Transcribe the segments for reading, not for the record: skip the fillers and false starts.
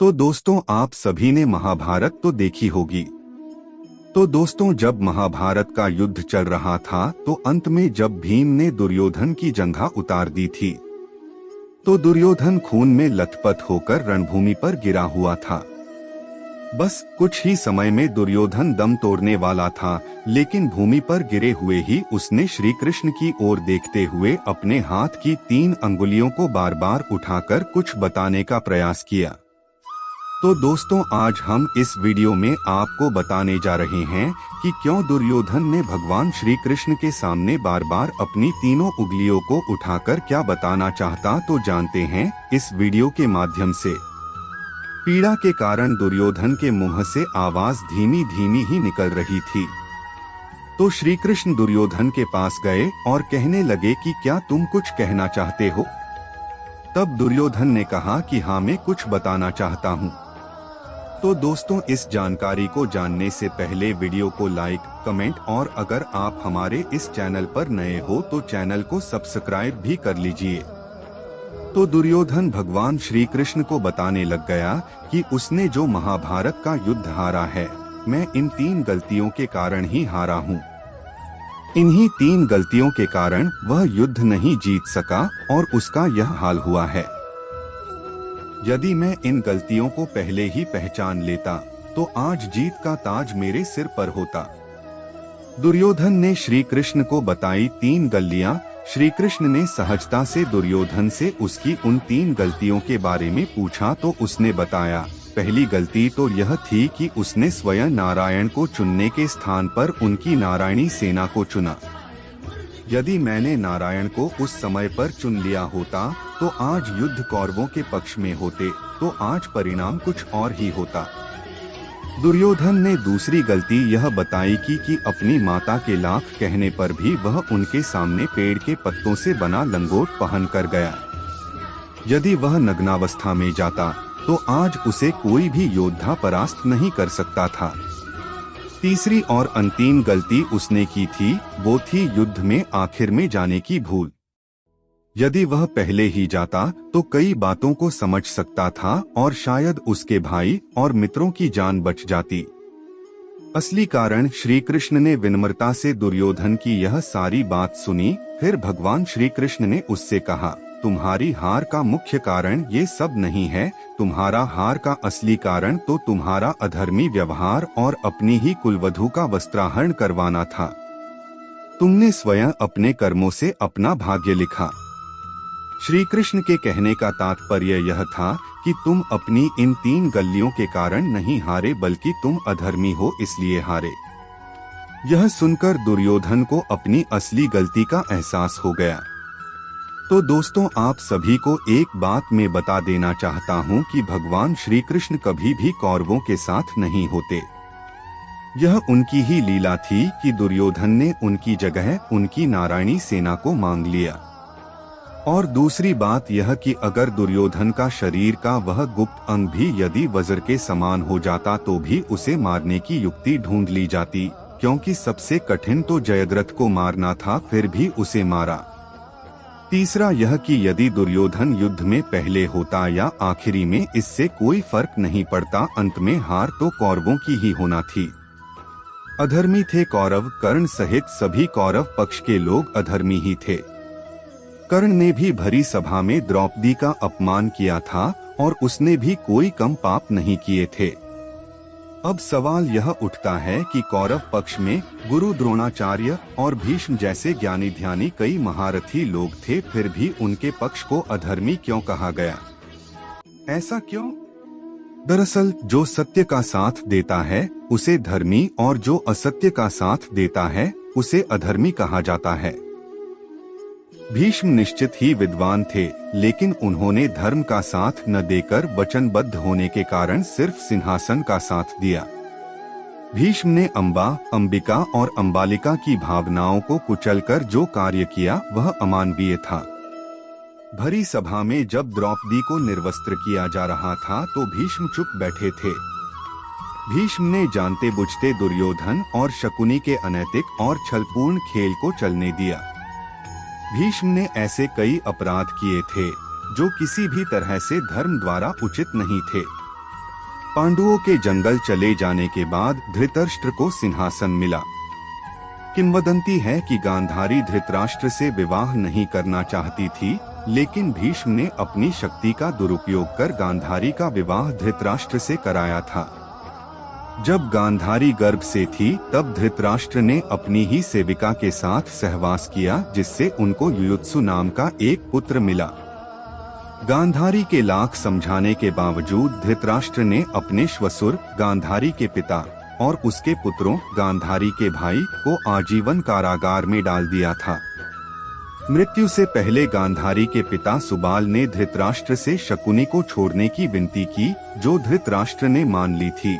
तो दोस्तों, आप सभी ने महाभारत तो देखी होगी। तो दोस्तों, जब महाभारत का युद्ध चल रहा था तो अंत में जब भीम ने दुर्योधन की जंघा उतार दी थी तो दुर्योधन खून में लथपथ होकर रणभूमि पर गिरा हुआ था। बस कुछ ही समय में दुर्योधन दम तोड़ने वाला था, लेकिन भूमि पर गिरे हुए ही उसने श्री कृष्ण की ओर देखते हुए अपने हाथ की 3 अंगुलियों को बार बार उठाकर कुछ बताने का प्रयास किया। तो दोस्तों, आज हम इस वीडियो में आपको बताने जा रहे हैं कि क्यों दुर्योधन ने भगवान श्री कृष्ण के सामने बार बार अपनी तीनों उंगलियों को उठाकर क्या बताना चाहता। तो जानते हैं इस वीडियो के माध्यम से। पीड़ा के कारण दुर्योधन के मुंह से आवाज धीमी धीमी ही निकल रही थी। तो श्री कृष्ण दुर्योधन के पास गए और कहने लगे कि क्या तुम कुछ कहना चाहते हो। तब दुर्योधन ने कहा कि हाँ, मैं कुछ बताना चाहता हूँ। तो दोस्तों, इस जानकारी को जानने से पहले वीडियो को लाइक, कमेंट और अगर आप हमारे इस चैनल पर नए हो तो चैनल को सब्सक्राइब भी कर लीजिए। तो दुर्योधन भगवान श्री कृष्ण को बताने लग गया कि उसने जो महाभारत का युद्ध हारा है, मैं इन 3 गलतियों के कारण ही हारा हूँ। इन्हीं 3 गलतियों के कारण वह युद्ध नहीं जीत सका और उसका यह हाल हुआ है। यदि मैं इन गलतियों को पहले ही पहचान लेता तो आज जीत का ताज मेरे सिर पर होता। दुर्योधन ने श्री कृष्ण को बताई 3 गलतियां। श्री कृष्ण ने सहजता से दुर्योधन से उसकी उन 3 गलतियों के बारे में पूछा तो उसने बताया, पहली गलती तो यह थी कि उसने स्वयं नारायण को चुनने के स्थान पर उनकी नारायणी सेना को चुना। यदि मैंने नारायण को उस समय पर चुन लिया होता तो आज युद्ध कौरवों के पक्ष में होते, तो आज परिणाम कुछ और ही होता। दुर्योधन ने दूसरी गलती यह बताई कि अपनी माता के लाख कहने पर भी वह उनके सामने पेड़ के पत्तों से बना लंगोट पहन कर गया। यदि वह नग्नावस्था में जाता तो आज उसे कोई भी योद्धा परास्त नहीं कर सकता था। तीसरी और अंतिम गलती उसने की थी, वो थी युद्ध में आखिर में जाने की भूल। यदि वह पहले ही जाता तो कई बातों को समझ सकता था और शायद उसके भाई और मित्रों की जान बच जाती। असली कारण श्री कृष्ण ने विनम्रता से दुर्योधन की यह सारी बात सुनी। फिर भगवान श्री कृष्ण ने उससे कहा, तुम्हारी हार का मुख्य कारण ये सब नहीं है। तुम्हारा हार का असली कारण तो तुम्हारा अधर्मी व्यवहार और अपनी ही कुलवधू का वस्त्राहरण करवाना था। तुमने स्वयं अपने कर्मों से अपना भाग्य लिखा। श्री कृष्ण के कहने का तात्पर्य यह था कि तुम अपनी इन 3 गलतियों के कारण नहीं हारे, बल्कि तुम अधर्मी हो इसलिए हारे। यह सुनकर दुर्योधन को अपनी असली गलती का एहसास हो गया। तो दोस्तों, आप सभी को एक बात मैं बता देना चाहता हूँ कि भगवान श्री कृष्ण कभी भी कौरवों के साथ नहीं होते। यह उनकी ही लीला थी कि दुर्योधन ने उनकी जगह उनकी नारायणी सेना को मांग लिया। और दूसरी बात यह कि अगर दुर्योधन का शरीर का वह गुप्त अंग भी यदि वज्र के समान हो जाता तो भी उसे मारने की युक्ति ढूंढ ली जाती, क्योंकि सबसे कठिन तो जयद्रथ को मारना था, फिर भी उसे मारा। तीसरा यह कि यदि दुर्योधन युद्ध में पहले होता या आखिरी में, इससे कोई फर्क नहीं पड़ता, अंत में हार तो कौरवों की ही होना थी। अधर्मी थे कौरव, कर्ण सहित सभी कौरव पक्ष के लोग अधर्मी ही थे। कर्ण ने भी भरी सभा में द्रौपदी का अपमान किया था और उसने भी कोई कम पाप नहीं किए थे। अब सवाल यह उठता है कि कौरव पक्ष में गुरु द्रोणाचार्य और भीष्म जैसे ज्ञानी ध्यानी कई महारथी लोग थे, फिर भी उनके पक्ष को अधर्मी क्यों कहा गया? ऐसा क्यों? दरअसल जो सत्य का साथ देता है उसे धर्मी और जो असत्य का साथ देता है उसे अधर्मी कहा जाता है। भीष्म निश्चित ही विद्वान थे, लेकिन उन्होंने धर्म का साथ न देकर वचनबद्ध होने के कारण सिर्फ सिंहासन का साथ दिया। भीष्म ने अंबा, अंबिका और अंबालिका की भावनाओं को कुचलकर जो कार्य किया वह अमानवीय था। भरी सभा में जब द्रौपदी को निर्वस्त्र किया जा रहा था तो भीष्म चुप बैठे थे। भीष्म ने जानते बुझते दुर्योधन और शकुनी के अनैतिक और छलपूर्ण खेल को चलने दिया। भीष्म ने ऐसे कई अपराध किए थे जो किसी भी तरह से धर्म द्वारा उचित नहीं थे। पांडवों के जंगल चले जाने के बाद धृतराष्ट्र को सिंहासन मिला। किंवदंती है कि गांधारी धृतराष्ट्र से विवाह नहीं करना चाहती थी, लेकिन भीष्म ने अपनी शक्ति का दुरुपयोग कर गांधारी का विवाह धृतराष्ट्र से कराया था। जब गांधारी गर्भ से थी तब धृतराष्ट्र ने अपनी ही सेविका के साथ सहवास किया, जिससे उनको युयुत्सु नाम का एक पुत्र मिला। गांधारी के लाख समझाने के बावजूद धृतराष्ट्र ने अपने श्वशुर गांधारी के पिता और उसके पुत्रों गांधारी के भाई को आजीवन कारागार में डाल दिया था। मृत्यु से पहले गांधारी के पिता सुबाल ने धृतराष्ट्र से शकुनी को छोड़ने की विनती की, जो धृतराष्ट्र ने मान ली थी।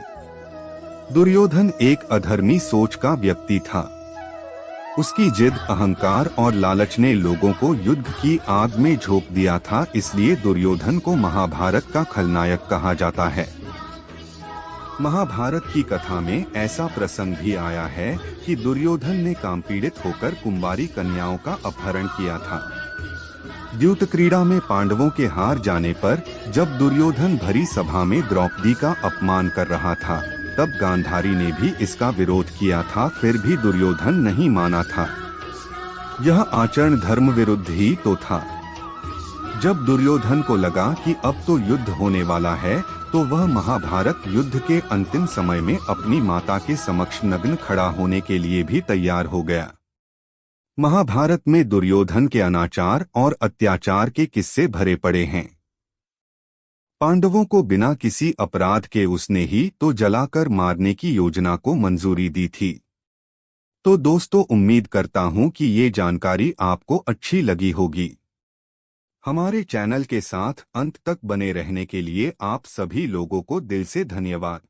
दुर्योधन एक अधर्मी सोच का व्यक्ति था। उसकी जिद, अहंकार और लालच ने लोगों को युद्ध की आग में झोंक दिया था, इसलिए दुर्योधन को महाभारत का खलनायक कहा जाता है। महाभारत की कथा में ऐसा प्रसंग भी आया है कि दुर्योधन ने कामपीड़ित होकर कुंवारी कन्याओं का अपहरण किया था। द्यूत क्रीड़ा में पांडवों के हार जाने पर जब दुर्योधन भरी सभा में द्रौपदी का अपमान कर रहा था, तब गांधारी ने भी इसका विरोध किया था, फिर भी दुर्योधन नहीं माना था। यह आचरण धर्म विरुद्ध ही तो था। जब दुर्योधन को लगा कि अब तो युद्ध होने वाला है, तो वह महाभारत युद्ध के अंतिम समय में अपनी माता के समक्ष नग्न खड़ा होने के लिए भी तैयार हो गया। महाभारत में दुर्योधन के अनाचार और अत्याचार के किस्से भरे पड़े हैं। पांडवों को बिना किसी अपराध के उसने ही तो जलाकर मारने की योजना को मंजूरी दी थी। तो दोस्तों, उम्मीद करता हूं कि ये जानकारी आपको अच्छी लगी होगी। हमारे चैनल के साथ अंत तक बने रहने के लिए आप सभी लोगों को दिल से धन्यवाद।